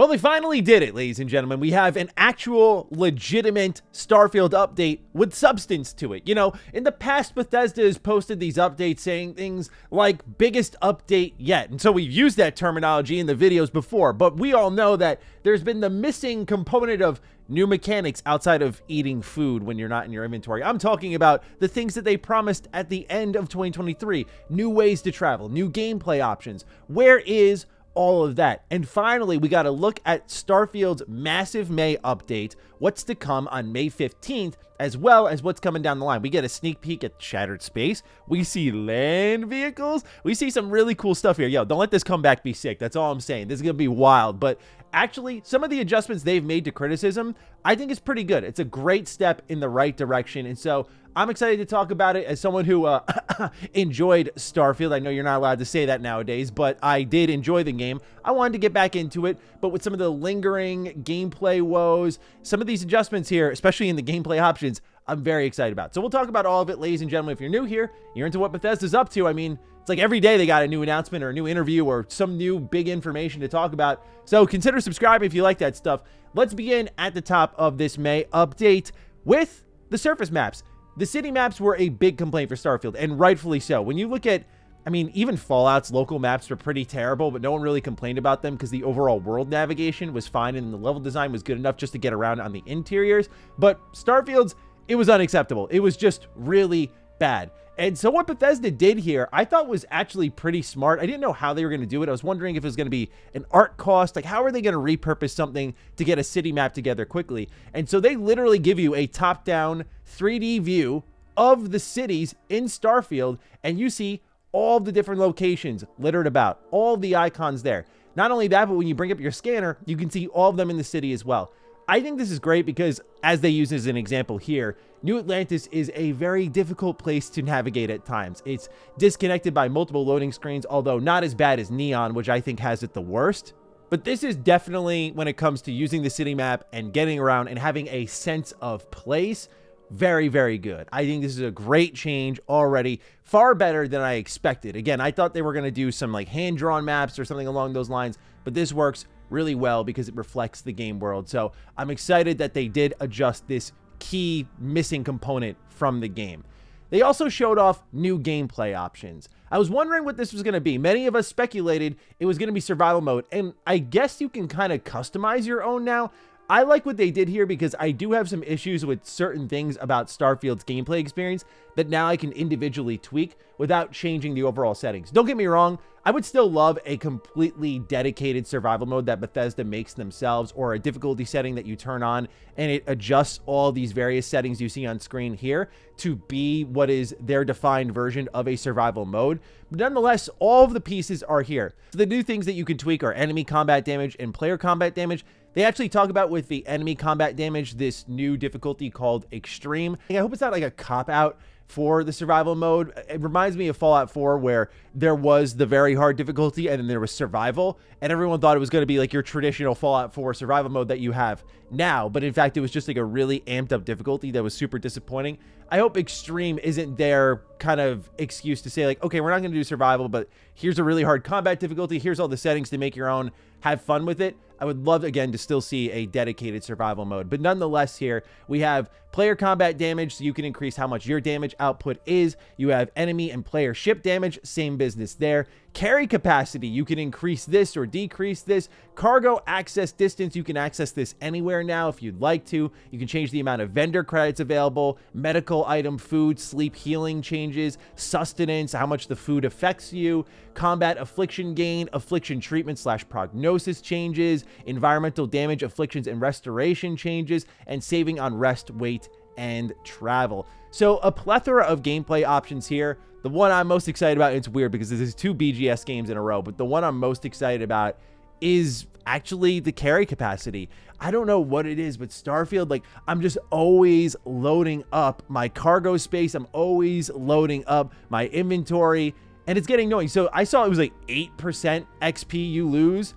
Well, they finally did it, ladies and gentlemen. We have an actual legitimate Starfield update with substance to it. You know, in the past, Bethesda has posted these updates saying things like biggest update yet. And so we've used that terminology in the videos before, but we all know that there's been the missing component of new mechanics outside of eating food when you're not in your inventory. I'm talking about the things that they promised at the end of 2023. New ways to travel, new gameplay options. Where is all of that? And finally, we got to look at Starfield's massive May update, what's to come on May 15th, as well as what's coming down the line. We get a sneak peek at Shattered Space. We see land vehicles. We see some really cool stuff here. Yo, don't let this comeback be sick. That's all I'm saying. This is going to be wild. But actually, some of the adjustments they've made to criticism, I think is pretty good. It's a great step in the right direction. And so I'm excited to talk about it as someone who enjoyed Starfield. I know you're not allowed to say that nowadays, but I did enjoy the game. I wanted to get back into it, but with some of the lingering gameplay woes, some of these adjustments here, especially in the gameplay options, I'm very excited about. So we'll talk about all of it, ladies and gentlemen. If you're new here, you're into what Bethesda's up to. I mean, it's like every day they got a new announcement or a new interview or some new big information to talk about. So consider subscribing if you like that stuff. Let's begin at the top of this May update with the surface maps. The city maps were a big complaint for Starfield, and rightfully so. When you look at, I mean, even Fallout's local maps were pretty terrible, but no one really complained about them because the overall world navigation was fine and the level design was good enough just to get around on the interiors. But Starfield's, it was unacceptable. It was just really bad. And so what Bethesda did here, I thought was actually pretty smart. I didn't know how they were going to do it. I was wondering if it was going to be an art cost. Like, how are they going to repurpose something to get a city map together quickly? And so they literally give you a top-down 3D view of the cities in Starfield, and you see all the different locations littered about, all the icons there. Not only that, but when you bring up your scanner, you can see all of them in the city as well. I think this is great because, as they use as an example here, New Atlantis is a very difficult place to navigate at times. It's disconnected by multiple loading screens, although not as bad as Neon, which I think has it the worst. But this is definitely, when it comes to using the city map and getting around and having a sense of place, very, very good. I think this is a great change already, far better than I expected. Again, I thought they were going to do some like hand-drawn maps or something along those lines, but this works really well because it reflects the game world. So I'm excited that they did adjust this key missing component from the game. They also showed off new gameplay options. I was wondering what this was going to be. Many of us speculated it was going to be survival mode, and I guess you can kind of customize your own now. I like what they did here because I do have some issues with certain things about Starfield's gameplay experience that now I can individually tweak without changing the overall settings. Don't get me wrong, I would still love a completely dedicated survival mode that Bethesda makes themselves, or a difficulty setting that you turn on and it adjusts all these various settings you see on screen here to be what is their defined version of a survival mode. But nonetheless, all of the pieces are here. So the new things that you can tweak are enemy combat damage and player combat damage. They actually talk about with the enemy combat damage, this new difficulty called Extreme. I hope it's not like a cop-out for the survival mode. It reminds me of Fallout 4, where there was the very hard difficulty and then there was survival, and everyone thought it was going to be like your traditional Fallout 4 survival mode that you have now, but in fact it was just like a really amped up difficulty that was super disappointing. I hope Extreme isn't their kind of excuse to say like, okay, we're not going to do survival, but here's a really hard combat difficulty, here's all the settings to make your own, have fun with it. I would love, again, to still see a dedicated survival mode. But nonetheless, here we have player combat damage, so you can increase how much your damage output is. You have enemy and player ship damage, same business there. Carry capacity, you can increase this or decrease this. Cargo access distance, you can access this anywhere now if you'd like to. You can change the amount of vendor credits available. Medical item, food, sleep, healing changes. Sustenance, how much the food affects you. Combat affliction gain, affliction treatment / prognosis changes. Environmental damage, afflictions, and restoration changes. And saving on rest, weight, and travel. So a plethora of gameplay options here. The one I'm most excited about, it's weird because this is 2 BGS games in a row, but the one I'm most excited about is actually the carry capacity. I don't know what it is, but Starfield, like, I'm just always loading up my cargo space. I'm always loading up my inventory, and it's getting annoying. So I saw it was like 8% XP you lose.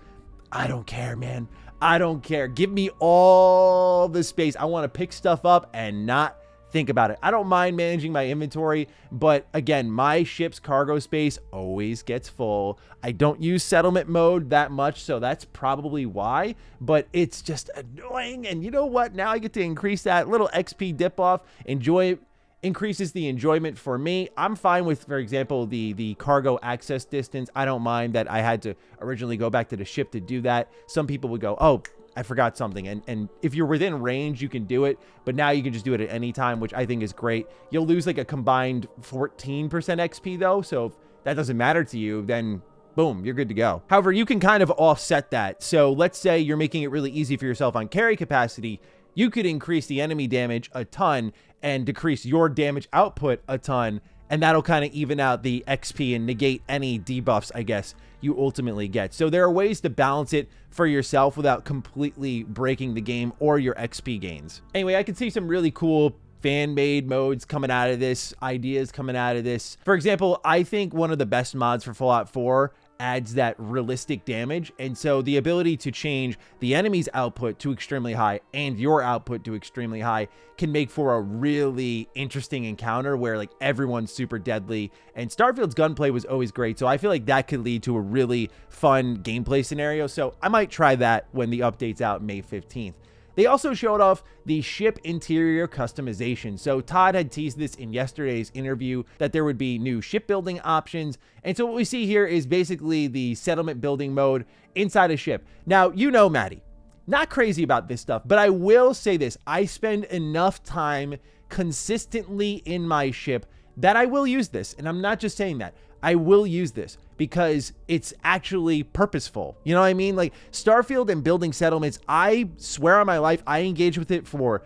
I don't care, man. I don't care. Give me all the space. I want to pick stuff up and not think about it. I don't mind managing my inventory, but again, my ship's cargo space always gets full. I don't use settlement mode that much, so that's probably why, but it's just annoying. And you know what? Now I get to increase that little XP dip off, increases the enjoyment for me. I'm fine with, for example, the cargo access distance. I don't mind that I had to originally go back to the ship to do that. Some people would go, oh, I forgot something. And if you're within range, you can do it, but now you can just do it at any time, which I think is great. You'll lose like a combined 14% XP though. So if that doesn't matter to you, then boom, you're good to go. However, you can kind of offset that. So let's say you're making it really easy for yourself on carry capacity. You could increase the enemy damage a ton and decrease your damage output a ton, and that'll kind of even out the XP and negate any debuffs, I guess, you ultimately get. So there are ways to balance it for yourself without completely breaking the game or your XP gains. Anyway, I can see some really cool fan-made modes coming out of this, ideas coming out of this. For example, I think one of the best mods for Fallout 4 adds that realistic damage, and so the ability to change the enemy's output to extremely high and your output to extremely high can make for a really interesting encounter where like everyone's super deadly. And Starfield's gunplay was always great, so I feel like that could lead to a really fun gameplay scenario. So I might try that when the update's out May 15th. They also showed off the ship interior customization. So Todd had teased this in yesterday's interview that there would be new shipbuilding options. And so what we see here is basically the settlement building mode inside a ship. Now, you know, Matty, not crazy about this stuff, but I will say this. I spend enough time consistently in my ship that I will use this. And I'm not just saying that. I will use this because it's actually purposeful. You know what I mean? Like Starfield and building settlements, I swear on my life, I engaged with it for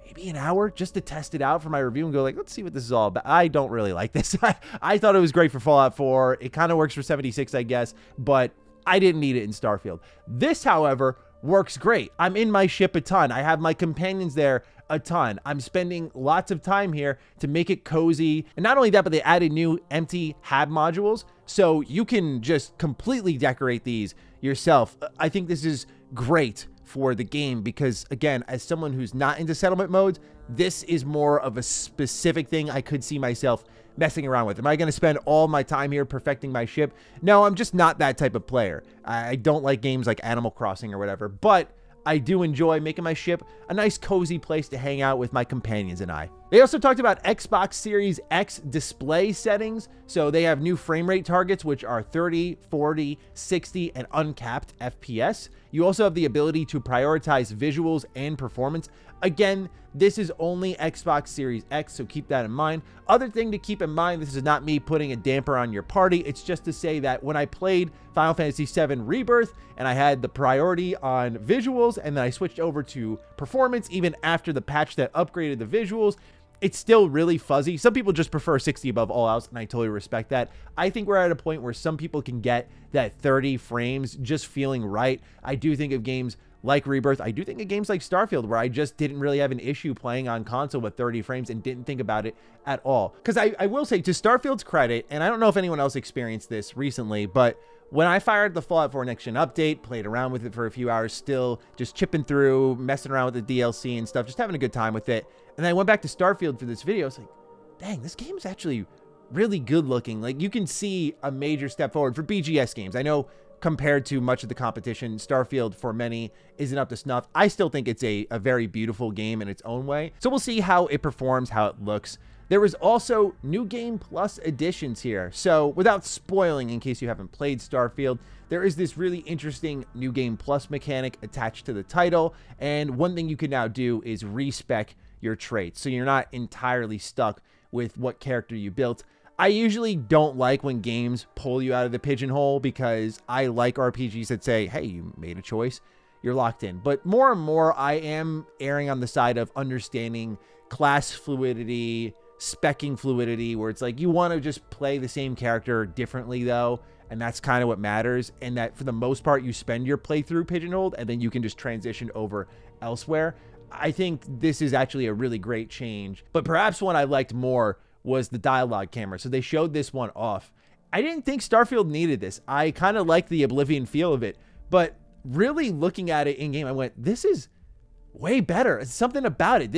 maybe an hour just to test it out for my review and go like, let's see what this is all about. I don't really like this. I thought it was great for Fallout 4. It kind of works for 76, I guess, but I didn't need it in Starfield. This, however, works great. I'm in my ship a ton. I have my companions there a ton. I'm spending lots of time here to make it cozy. And not only that, but they added new empty hab modules. So you can just completely decorate these yourself. I think this is great for the game because, again, as someone who's not into settlement modes, this is more of a specific thing I could see myself messing around with. Am I going to spend all my time here perfecting my ship? No, I'm just not that type of player. I don't like games like Animal Crossing or whatever, but I do enjoy making my ship a nice cozy place to hang out with my companions and I. They also talked about Xbox Series X display settings. So they have new frame rate targets, which are 30, 40, 60, and uncapped FPS. You also have the ability to prioritize visuals and performance. Again, this is only Xbox Series X, so keep that in mind. Other thing to keep in mind, this is not me putting a damper on your party. It's just to say that when I played Final Fantasy VII Rebirth and I had the priority on visuals and then I switched over to performance, even after the patch that upgraded the visuals, it's still really fuzzy. Some people just prefer 60 above all else, and I totally respect that. I think we're at a point where some people can get that 30 frames just feeling right. I do think of games like Rebirth. I do think of games like Starfield where I just didn't really have an issue playing on console with 30 frames and didn't think about it at all. Because I will say, to Starfield's credit, and I don't know if anyone else experienced this recently, but when I fired the Fallout 4 Next Gen update, played around with it for a few hours, still just chipping through, messing around with the DLC and stuff, just having a good time with it. And then I went back to Starfield for this video. It's like, dang, this game is actually really good looking. Like, you can see a major step forward for BGS games. I know compared to much of the competition, Starfield for many isn't up to snuff. I still think it's a very beautiful game in its own way. So we'll see how it performs, how it looks. There is also New Game Plus additions here. So without spoiling, in case you haven't played Starfield, there is this really interesting New Game Plus mechanic attached to the title. And one thing you can now do is respec your traits, so you're not entirely stuck with what character you built. I usually don't like when games pull you out of the pigeonhole because I like RPGs that say, hey, you made a choice, you're locked in. But more and more, I am erring on the side of understanding class fluidity, speccing fluidity, where it's like you want to just play the same character differently though, and that's kind of what matters, and that for the most part you spend your playthrough pigeonholed and then you can just transition over elsewhere. I think this is actually a really great change, but perhaps one I liked more was the dialogue camera. So they showed this one off. I didn't think Starfield needed this. I kind of liked the Oblivion feel of it, but really looking at it in game, I went, this is way better. It's something about it.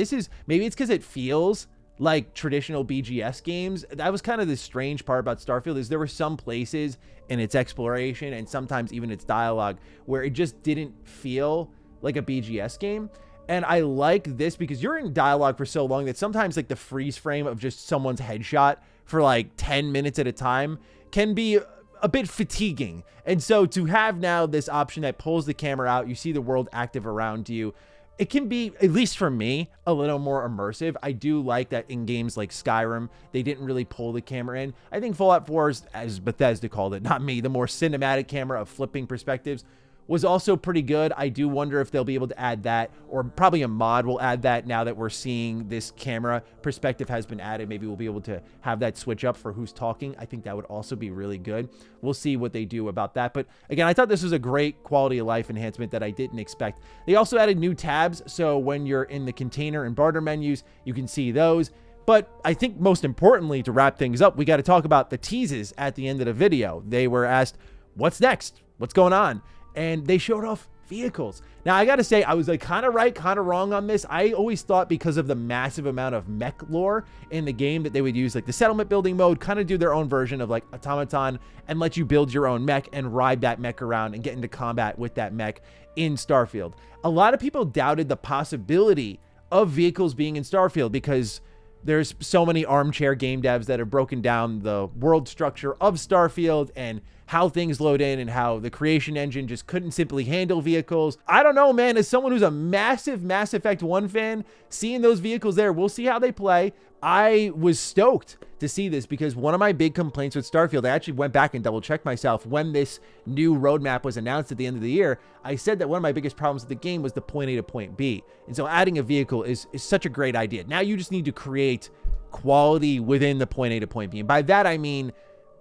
Maybe it's because it feels like traditional BGS games. That was kind of the strange part about Starfield, is there were some places in its exploration and sometimes even its dialogue where it just didn't feel like a BGS game. And I like this because you're in dialogue for so long that sometimes like the freeze frame of just someone's headshot for like 10 minutes at a time can be a bit fatiguing. And so to have now this option that pulls the camera out, you see the world active around you, it can be, at least for me, a little more immersive. I do like that in games like Skyrim, they didn't really pull the camera in. I think Fallout 4, as Bethesda called it, not me, the more cinematic camera of flipping perspectives was also pretty good. I do wonder if they'll be able to add that, or probably a mod will add that now that we're seeing this camera perspective has been added. Maybe we'll be able to have that switch up for who's talking. I think that would also be really good. We'll see what they do about that. But again, I thought this was a great quality of life enhancement that I didn't expect. They also added new tabs, so when you're in the container and barter menus, you can see those. But I think most importantly, to wrap things up, we got to talk about the teases at the end of the video. They were asked, what's next? What's going on? And they showed off vehicles. Now, I got to say, I was like kind of right, kind of wrong on this. I always thought because of the massive amount of mech lore in the game that they would use like the settlement building mode, kind of do their own version of like Automaton and let you build your own mech and ride that mech around and get into combat with that mech in Starfield. A lot of people doubted the possibility of vehicles being in Starfield because there's so many armchair game devs that have broken down the world structure of Starfield and how things load in and how the creation engine just couldn't simply handle vehicles. I don't know, man. As someone who's a massive Mass Effect 1 fan, seeing those vehicles there, we'll see how they play. I was stoked to see this because one of my big complaints with Starfield, I actually went back and double checked myself when this new roadmap was announced at the end of the year. I said that one of my biggest problems with the game was the point A to point B. And so adding a vehicle is such a great idea. Now you just need to create quality within the point A to point B. And by that, I mean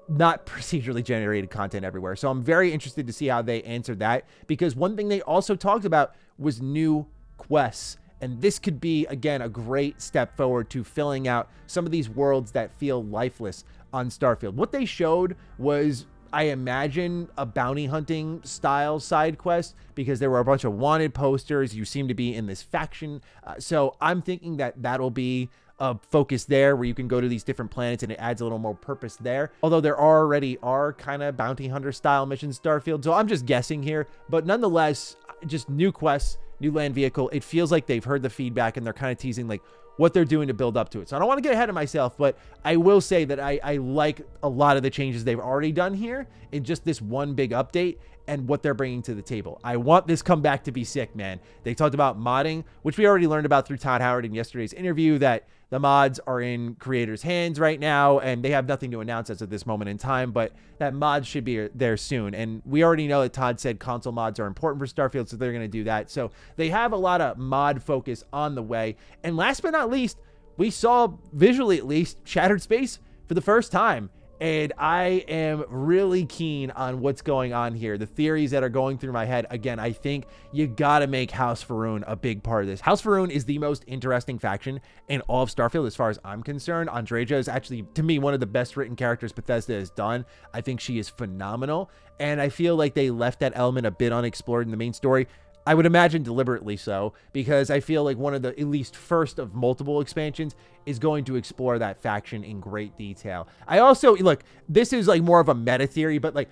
not procedurally generated content everywhere. So I'm very interested to see how they answer that, because one thing they also talked about was new quests. And this could be, again, a great step forward to filling out some of these worlds that feel lifeless on Starfield. What they showed was, I imagine, a bounty hunting style side quest, because there were a bunch of wanted posters. You seem to be in this faction. So I'm thinking that that'll be a focus there where you can go to these different planets and it adds a little more purpose there. Although there already are kind of bounty hunter style missions in Starfield. So I'm just guessing here, but nonetheless, just new quests, new land vehicle. It feels like they've heard the feedback and they're kind of teasing like what they're doing to build up to it. So I don't want to get ahead of myself, but I will say that I like a lot of the changes they've already done here in just this one big update and what they're bringing to the table. I want this comeback to be sick, man. They talked about modding, which we already learned about through Todd Howard in yesterday's interview, that the mods are in creators' hands right now, and they have nothing to announce as of this moment in time, but that mod should be there soon. And we already know that Todd said console mods are important for Starfield, so they're going to do that. So they have a lot of mod focus on the way. And last but not least, we saw, visually at least, Shattered Space for the first time. And I am really keen on what's going on here. The theories that are going through my head, again, I think you gotta make House Faroon a big part of this. House Faroon is the most interesting faction in all of Starfield as far as I'm concerned. Andreja is actually, to me, one of the best written characters Bethesda has done. I think she is phenomenal. And I feel like they left that element a bit unexplored in the main story. I would imagine deliberately so, because I feel like one of the, at least first of multiple expansions, is going to explore that faction in great detail. I also, look, this is like more of a meta theory, but like,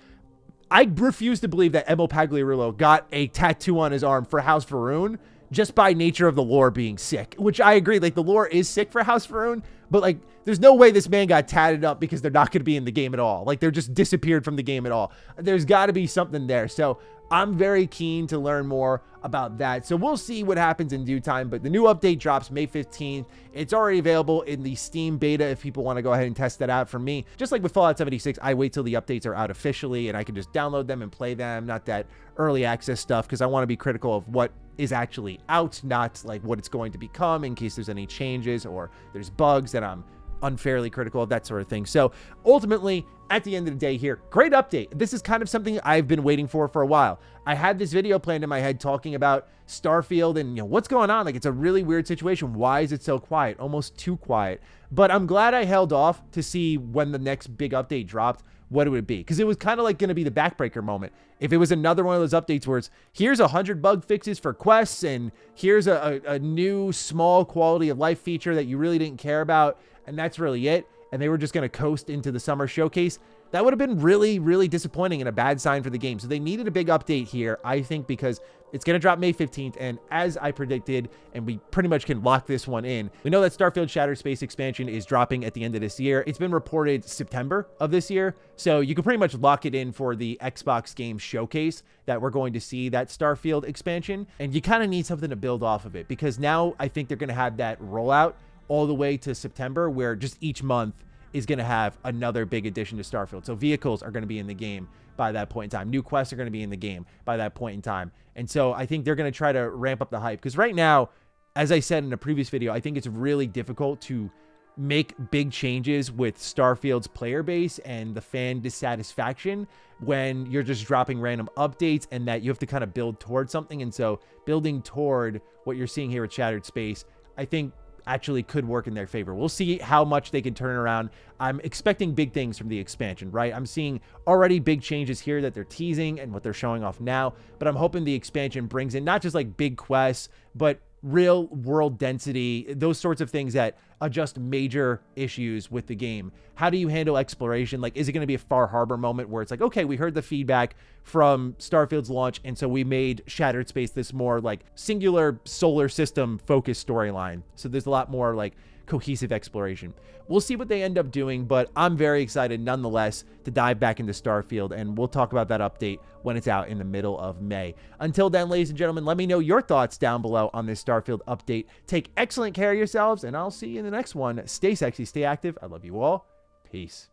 I refuse to believe that Emil Pagliarulo got a tattoo on his arm for House Faroon just by nature of the lore being sick, which I agree, like the lore is sick for House Faroon, but like, there's no way this man got tatted up because they're not going to be in the game at all. Like, they're just disappeared from the game at all. There's got to be something there. So I'm very keen to learn more about that. So we'll see what happens in due time, but the new update drops May 15th. It's already available in the Steam beta if people want to go ahead and test that out. For me, just like with Fallout 76, I wait till the updates are out officially and I can just download them and play them, not that early access stuff, because I want to be critical of what is actually out, not like what it's going to become in case there's any changes or there's bugs that I'm unfairly critical of that sort of thing. So ultimately, at the end of the day here, great update. This is kind of something I've been waiting for a while. I had this video planned in my head talking about Starfield and, what's going on. Like, it's a really weird situation. Why is it so quiet? Almost too quiet. But I'm glad I held off to see when the next big update dropped, what it would be. Because it was kind of like going to be the backbreaker moment. If it was another one of those updates where it's, here's 100 bug fixes for quests, and here's a new small quality of life feature that you really didn't care about, and that's really it, and they were just going to coast into the summer showcase, that would have been really, really disappointing and a bad sign for the game. So they needed a big update here, I think, because it's going to drop May 15th, and as I predicted, and we pretty much can lock this one in, we know that Starfield Shattered Space expansion is dropping at the end of this year. It's been reported September of this year, so you can pretty much lock it in for the Xbox game showcase that we're going to see that Starfield expansion, and you kind of need something to build off of it, because now I think they're going to have that rollout all the way to September, where just each month is going to have another big addition to Starfield. So vehicles are going to be in the game by that point in time. New quests are going to be in the game by that point in time. And so I think they're going to try to ramp up the hype, because right now, as I said in a previous video, I think it's really difficult to make big changes with Starfield's player base and the fan dissatisfaction when you're just dropping random updates, and that you have to kind of build towards something. And so building toward what you're seeing here with Shattered Space, I think actually could work in their favor. We'll see how much they can turn around. I'm expecting big things from the expansion, right? I'm seeing already big changes here that they're teasing and what they're showing off now, but I'm hoping the expansion brings in not just like big quests, but real world density, those sorts of things that adjust major issues with the game. How do you handle exploration? Like, is it going to be a Far Harbor moment where it's like, okay, we heard the feedback from Starfield's launch, and so we made Shattered Space this more like singular solar system focused storyline. So there's a lot more like cohesive exploration. We'll see what they end up doing, but I'm very excited nonetheless to dive back into Starfield, and we'll talk about that update when it's out in the middle of May. Until then, ladies and gentlemen, let me know your thoughts down below on this Starfield update. Take excellent care of yourselves, and I'll see you in the next one. Stay sexy, stay active. I love you all. Peace.